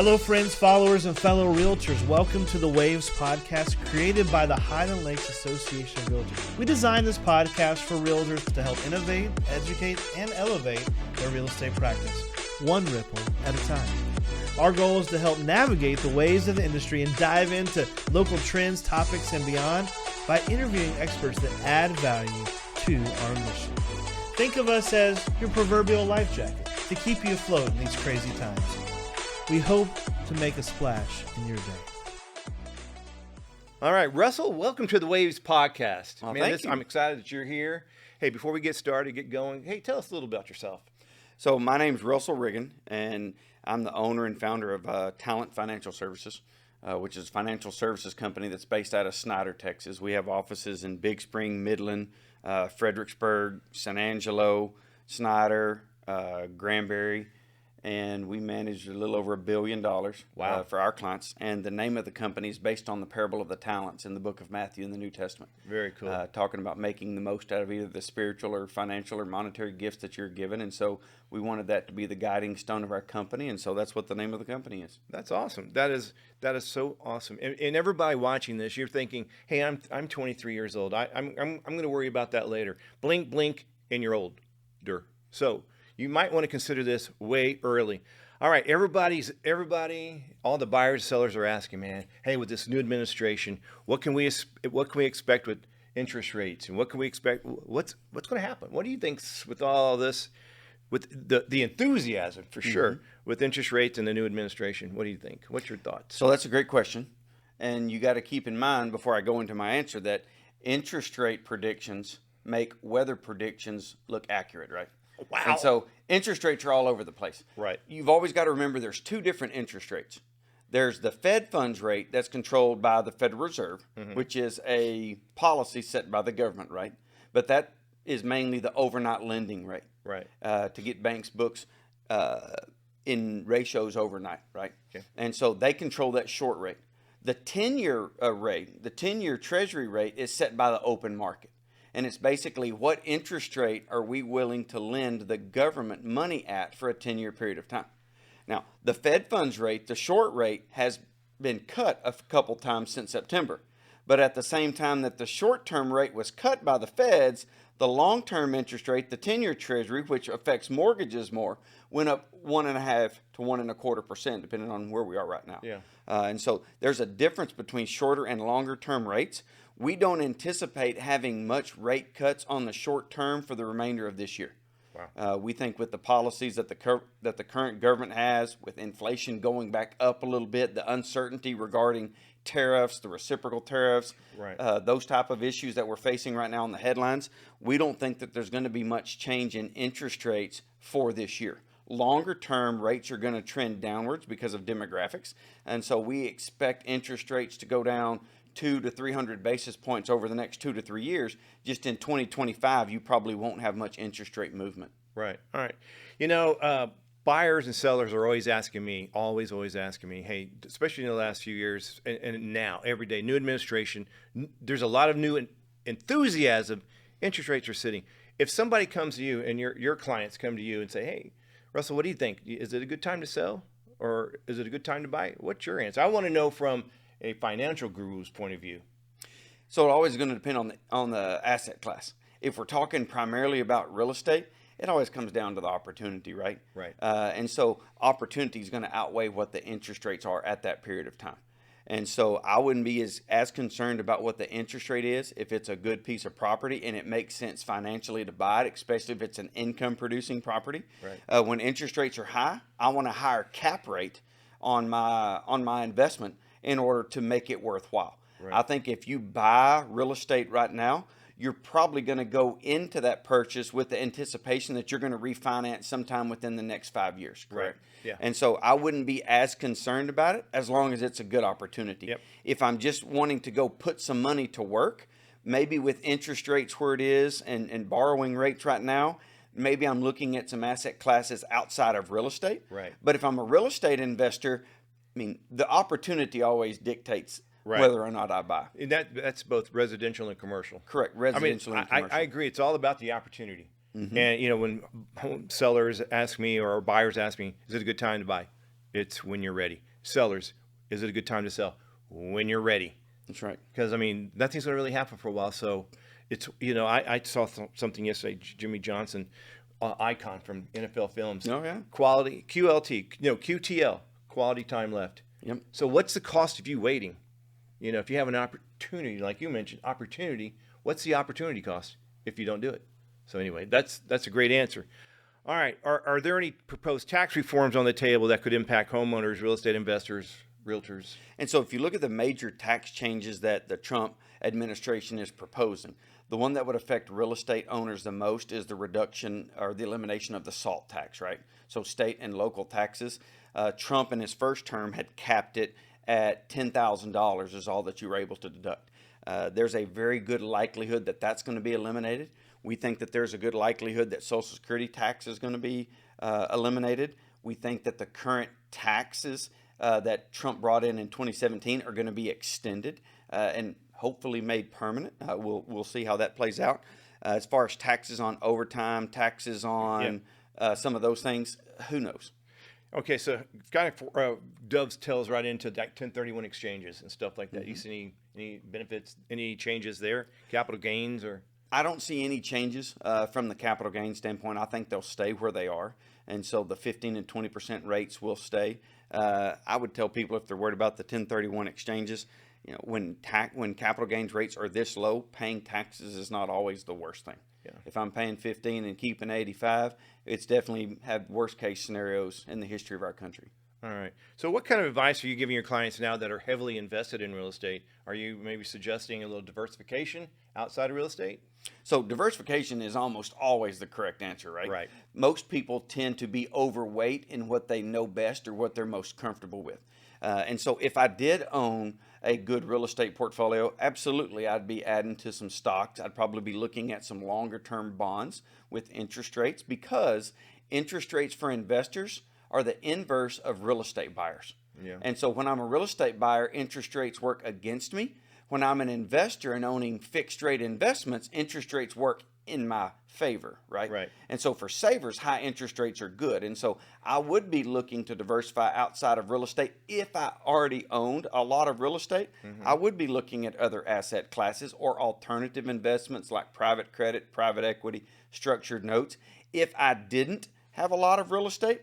Hello, friends, followers, and fellow realtors. Welcome to the Waves podcast created by the Highland Lakes Association of Realtors. We designed this podcast for realtors to help innovate, educate, and elevate their real estate practice, one ripple at a time. Our goal is to help navigate the waves of the industry and dive into local trends, topics, and beyond by interviewing experts that add value to our mission. Think of us as your proverbial life jacket to keep you afloat in these crazy times. We hope to make a splash in your day. All right, Russell, welcome to the Waves podcast. Well, thank you. I'm excited that you're here. Hey, before we get started, get going, hey, tell us a little about yourself. So my name's Russell Riggan, and I'm the owner and founder of Talent Financial Services, which is a financial services company that's based out of Snyder, Texas. We have offices in Big Spring, Midland, Fredericksburg, San Angelo, Snyder, Granbury, and we manage a little over $1 billion for our clients. And the name of the company is based on the parable of the talents in the book of Matthew in the New Testament. Very cool. Talking about making the most out of either the spiritual or financial or monetary gifts that you're given. And so we wanted that to be the guiding stone of our company. And so that's what the name of the company is. That's awesome. That is so awesome. And everybody watching this, you're thinking, hey, I'm 23 years old. I'm going to worry about that later. Blink, blink, and you're older. So you might want to consider this way early. All right, everybody, all the buyers and sellers are asking, man, hey, with this new administration, what can we expect with interest rates, and what can we expect? What's going to happen? What do you think with all this, with the enthusiasm for sure, with interest rates and the new administration? What do you think? What's your thoughts? So that's a great question, and you got to keep in mind before I go into my answer that interest rate predictions make weather predictions look accurate, right? Wow. And so interest rates are all over the place. Right. You've always got to remember there's two different interest rates. There's the Fed funds rate that's controlled by the Federal Reserve, which is a policy set by the government, right? But that is mainly the overnight lending rate. Right. To get banks' books in ratios overnight, right? Okay. And so they control that short rate. The 10-year rate, the 10-year Treasury rate is set by the open market. And it's basically what interest rate are we willing to lend the government money at for a 10-year period of time. Now, the Fed funds rate, the short rate, has been cut a couple times since September. But at the same time that the short-term rate was cut by the Feds, the long-term interest rate, the 10-year Treasury, which affects mortgages more, went up 1.5 to 1.25%, depending on where we are right now. Yeah. And so there's a difference between shorter and longer-term rates. We don't anticipate having much rate cuts on the short term for the remainder of this year. Wow. We think with the policies that the current government has, with inflation going back up a little bit, the uncertainty regarding tariffs, the reciprocal tariffs, Right. Those type of issues that we're facing right now in the headlines, we don't think that there's going to be much change in interest rates for this year. Longer term rates are going to trend downwards because of demographics, and so we expect interest rates to go down 200 to 300 basis points over the next 2 to 3 years. Just in 2025, you probably won't have much interest rate movement. Right. All right. You know, buyers and sellers are always asking me, always asking me, hey, especially in the last few years and now, every day, new administration, there's a lot of new enthusiasm. Interest rates are sitting. If somebody comes to you and your clients come to you and say, hey, Russell, what do you think? Is it a good time to sell or is it a good time to buy? What's your answer? I want to know from a financial guru's point of view. So it always going to depend on the asset class. If we're talking primarily about real estate, it always comes down to the opportunity, right? Right. And so opportunity is going to outweigh what the interest rates are at that period of time. And so I wouldn't be as concerned about what the interest rate is if it's a good piece of property and it makes sense financially to buy it, especially if it's an income producing property. Right. When interest rates are high, I want a higher cap rate on my investment in order to make it worthwhile. Right. I think if you buy real estate right now, you're probably going to go into that purchase with the anticipation that you're going to refinance sometime within the next 5 years, correct? Right. Yeah. And so I wouldn't be as concerned about it as long as it's a good opportunity. Yep. If I'm just wanting to go put some money to work, maybe with interest rates where it is and borrowing rates right now, maybe I'm looking at some asset classes outside of real estate. Right. But if I'm a real estate investor, I mean, the opportunity always dictates Right. whether or not I buy. And that's both residential and commercial. Correct, residential and commercial. I agree. It's all about the opportunity. And, you know, when home sellers ask me or buyers ask me, is it a good time to buy? It's when you're ready. Sellers, is it a good time to sell? When you're ready. That's right. Because, I mean, nothing's going to really happen for a while. So it's, I saw something yesterday, Jimmy Johnson, icon from NFL Films. Oh, yeah. Quality, QLT, QTL, quality time left. Yep. So what's the cost of you waiting? If you have an opportunity, like you mentioned, opportunity, what's the opportunity cost if you don't do it? So anyway, that's a great answer. All right. Are there any proposed tax reforms on the table that could impact homeowners, real estate investors, realtors? And so if you look at the major tax changes that the Trump administration is proposing, the one that would affect real estate owners the most is the reduction or the elimination of the SALT tax, right? So state and local taxes. Trump in his first term had capped it at $10,000 is all that you were able to deduct. There's a very good likelihood that that's going to be eliminated. We think that there's a good likelihood that Social Security tax is going to be eliminated. We think that the current taxes that Trump brought in 2017 are going to be extended and hopefully made permanent. We'll see how that plays out. As far as taxes on overtime, taxes on some of those things, who knows? Okay, so kind of dovetails right into that 1031 exchanges and stuff like that. You see any benefits, any changes there, capital gains or? I don't see any changes from the capital gain standpoint. I think they'll stay where they are. And so the 15 and 20% rates will stay. I would tell people if they're worried about the 1031 exchanges, when capital gains rates are this low, paying taxes is not always the worst thing. Yeah. If I'm paying 15 and keeping 85, it's definitely had worst case scenarios in the history of our country. All right. So what kind of advice are you giving your clients now that are heavily invested in real estate? Are you maybe suggesting a little diversification outside of real estate? So diversification is almost always the correct answer, right? Right. Most people tend to be overweight in what they know best or what they're most comfortable with. And so if I did own a good real estate portfolio, absolutely I'd be adding to some stocks. I'd probably be looking at some longer term bonds with interest rates because interest rates for investors are the inverse of real estate buyers. Yeah. And so when I'm a real estate buyer, interest rates work against me. When I'm an investor and owning fixed rate investments, interest rates work in my favor, right? Right. And so for savers, high interest rates are good. And so I would be looking to diversify outside of real estate. If I already owned a lot of real estate, I would be looking at other asset classes or alternative investments like private credit, private equity, structured notes. If I didn't have a lot of real estate,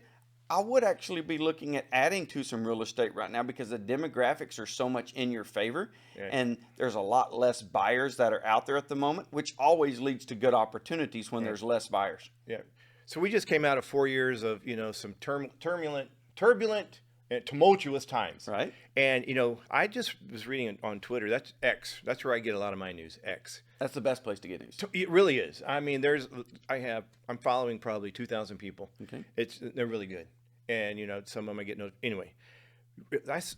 I would actually be looking at adding to some real estate right now because the demographics are so much in your favor and there's a lot less buyers that are out there at the moment, which always leads to good opportunities when there's less buyers. Yeah. So we just came out of 4 years of, some turbulent and tumultuous times. Right. And, I just was reading on Twitter, that's X. That's where I get a lot of my news, X. That's the best place to get news. It really is. I mean, I'm following probably 2,000 people. Okay. They're really good. And, some of them I get notified. Anyway,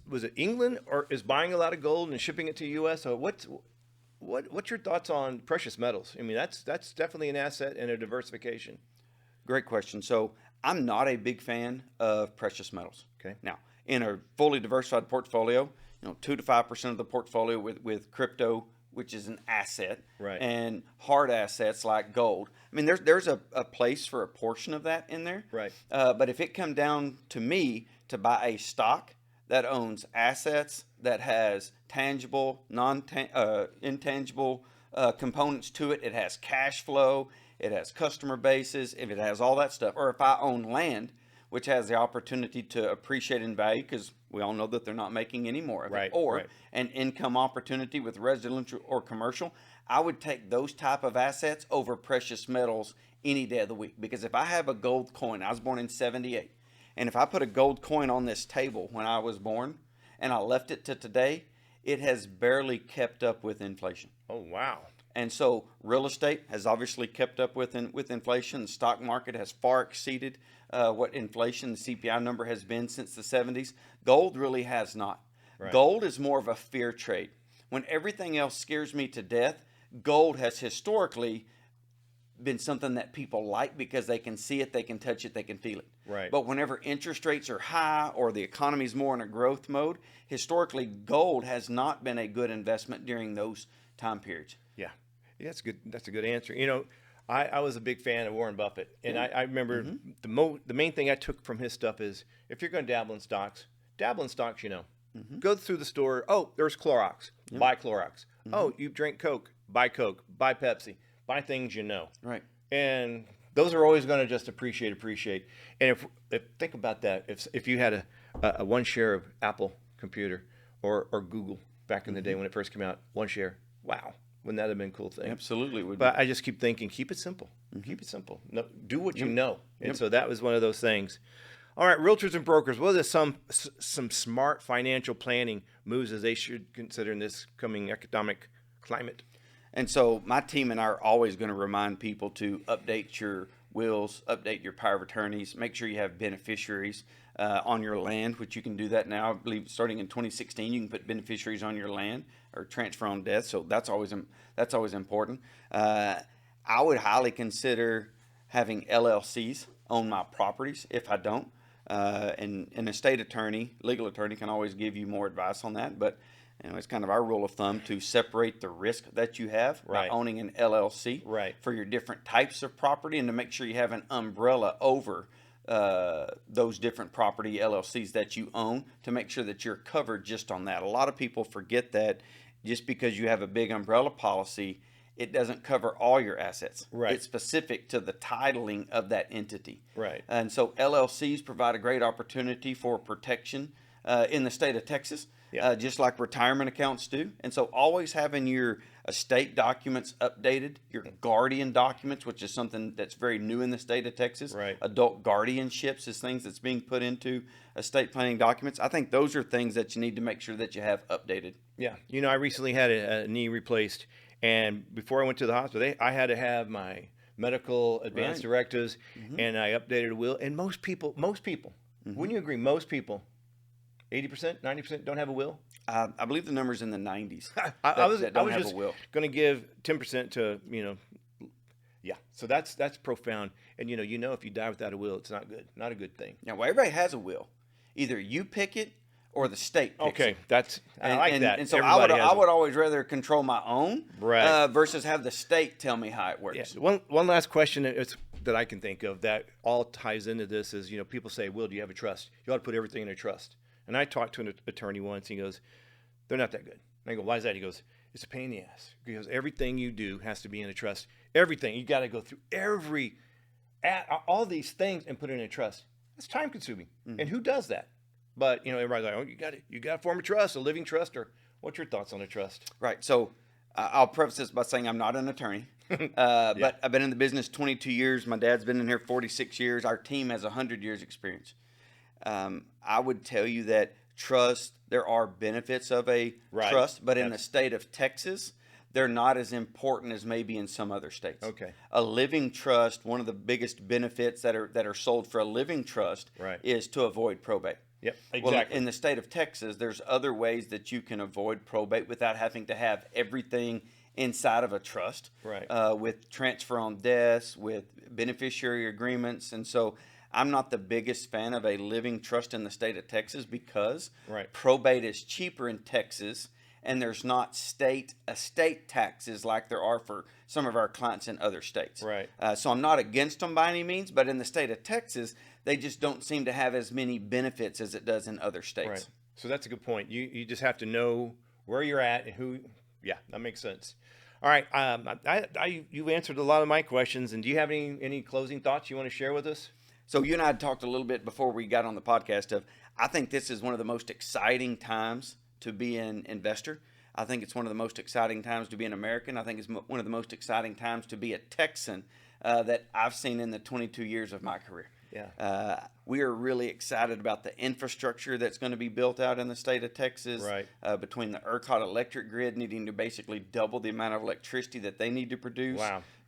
was it England or is buying a lot of gold and shipping it to the U.S.? So what's your thoughts on precious metals? I mean, that's definitely an asset and a diversification. Great question. So I'm not a big fan of precious metals. Okay. Now, in a fully diversified portfolio, 2 to 5% of the portfolio with crypto, which is an asset, right, and hard assets like gold. I mean, there's a place for a portion of that in there. Right. But if it come down to me to buy a stock that owns assets that has tangible, intangible components to it, it has cash flow, it has customer bases, if it has all that stuff, or if I own land, which has the opportunity to appreciate in value because we all know that they're not making any more of it, or an income opportunity with residential or commercial, I would take those type of assets over precious metals any day of the week. Because if I have a gold coin, I was born in 78, and if I put a gold coin on this table when I was born and I left it to today, it has barely kept up with inflation. Oh, wow. And so real estate has obviously kept up with inflation. The stock market has far exceeded what inflation, the CPI number, has been since the 70s. Gold really has not. Right. Gold is more of a fear trade. When everything else scares me to death, gold has historically been something that people like because they can see it, they can touch it, they can feel it. Right. But whenever interest rates are high or the economy is more in a growth mode, historically gold has not been a good investment during those time periods. Yeah, that's good. That's a good answer. I was a big fan of Warren Buffett, and I remember the main thing I took from his stuff is if you're going to dabble in stocks, you know. Go through the store. Oh, there's Clorox. Buy Clorox. Oh, you drink Coke. Buy Coke. Buy Pepsi. Buy things you know. Right. And those are always going to just appreciate. And if think about that, if you had a one share of Apple computer or Google back in the day when it first came out, one share, wow, wouldn't that have been a cool thing? Absolutely would. But I just keep thinking, keep it simple. Keep it simple. No, do what you know. And so that was one of those things. All right, realtors and brokers, what are some smart financial planning moves as they should consider in this coming economic climate? And so my team and I are always going to remind people to update your wills, update your power of attorneys, make sure you have beneficiaries on your land, which you can do that now. I believe starting in 2016, you can put beneficiaries on your land or transfer on death. So that's always important. I would highly consider having LLCs own my properties if I don't. And an estate attorney, legal attorney, can always give you more advice on that. But it's kind of our rule of thumb to separate the risk that you have by owning an LLC for your different types of property, and to make sure you have an umbrella over those different property LLCs that you own to make sure that you're covered just on that. A lot of people forget that just because you have a big umbrella policy, it doesn't cover all your assets. It's specific to the titling of that entity. And so LLCs provide a great opportunity for protection in the state of Texas, just like retirement accounts do. And so always having your estate documents updated, your guardian documents, which is something that's very new in the state of Texas. Adult guardianships is things that's being put into estate planning documents. I think those are things that you need to make sure that you have updated. Yeah. You know, I recently had a knee replaced. And before I went to the hospital, I had to have my medical advance directives, and I updated a will. And most people, wouldn't you agree? Most people, 80%, 90% don't have a will. I believe the number's in the 90s. I was just going to give 10% to So that's profound. And you know, if you die without a will, it's not good, not a good thing. Now, well, everybody has a will. Either you pick it or the state picks it. I like that. And so I would always rather control my own versus have the state tell me how it works. Yes. One last question that I can think of that all ties into this is, people say, Will, do you have a trust? You ought to put everything in a trust. And I talked to an attorney once. He goes, they're not that good. And I go, why is that? He goes, it's a pain in the ass. Because everything you do has to be in a trust. Everything. You got to go through all these things and put it in a trust. That's time consuming. And who does that? But, everybody's like, oh, you got to form a trust, a living trust. Or what's your thoughts on a trust? Right. So I'll preface this by saying I'm not an attorney. But I've been in the business 22 years. My dad's been in here 46 years. Our team has 100 years experience. I would tell you that trust, there are benefits of a trust, but in the state of Texas, they're not as important as maybe in some other states. Okay. A living trust, one of the biggest benefits that are sold for a living trust is to avoid probate. Yep, exactly. Well, in the state of Texas, there's other ways that you can avoid probate without having to have everything inside of a trust, with transfer on deaths, with beneficiary agreements. And so I'm not the biggest fan of a living trust in the state of Texas because probate is cheaper in Texas, and there's not state estate taxes like there are for some of our clients in other states. So I'm not against them by any means, but in the state of Texas, they just don't seem to have as many benefits as it does in other states. So that's a good point. You just have to know where you're at and who. Yeah, that makes sense. All right, you've answered a lot of my questions. And do you have any closing thoughts you want to share with us? So you and I had talked a little bit before we got on the podcast of, I think this is one of the most exciting times to be an investor. I think it's one of the most exciting times to be an American. I think it's one of the most exciting times to be a Texan that I've seen in the 22 years of my career. We are really excited about the infrastructure that's going to be built out in the state of Texas, between the ERCOT electric grid needing to basically double the amount of electricity that they need to produce,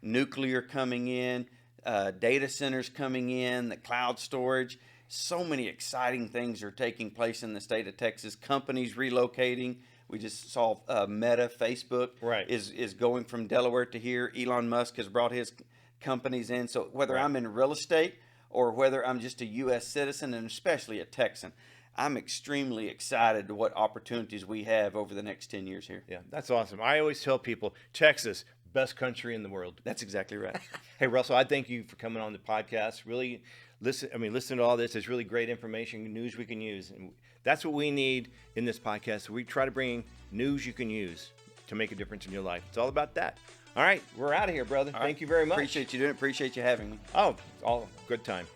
nuclear coming in, data centers coming in, the cloud storage. So many exciting things are taking place in the state of Texas. Companies relocating. We just saw Meta, Facebook, is going from Delaware to here. Elon Musk has brought his companies in. So whether I'm in real estate or whether I'm just a U.S. citizen, and especially a Texan, I'm extremely excited to what opportunities we have over the next 10 years here. Yeah, that's awesome. I always tell people, Texas, best country in the world. That's exactly right. Hey, Russell, I thank you for coming on the podcast. Really listen to all this. It's really great information, news we can use. And that's what we need in this podcast. We try to bring news you can use to make a difference in your life. It's all about that. All right, we're out of here, brother. Thank you very much. Appreciate you doing it. Appreciate you having me. Oh, all good time.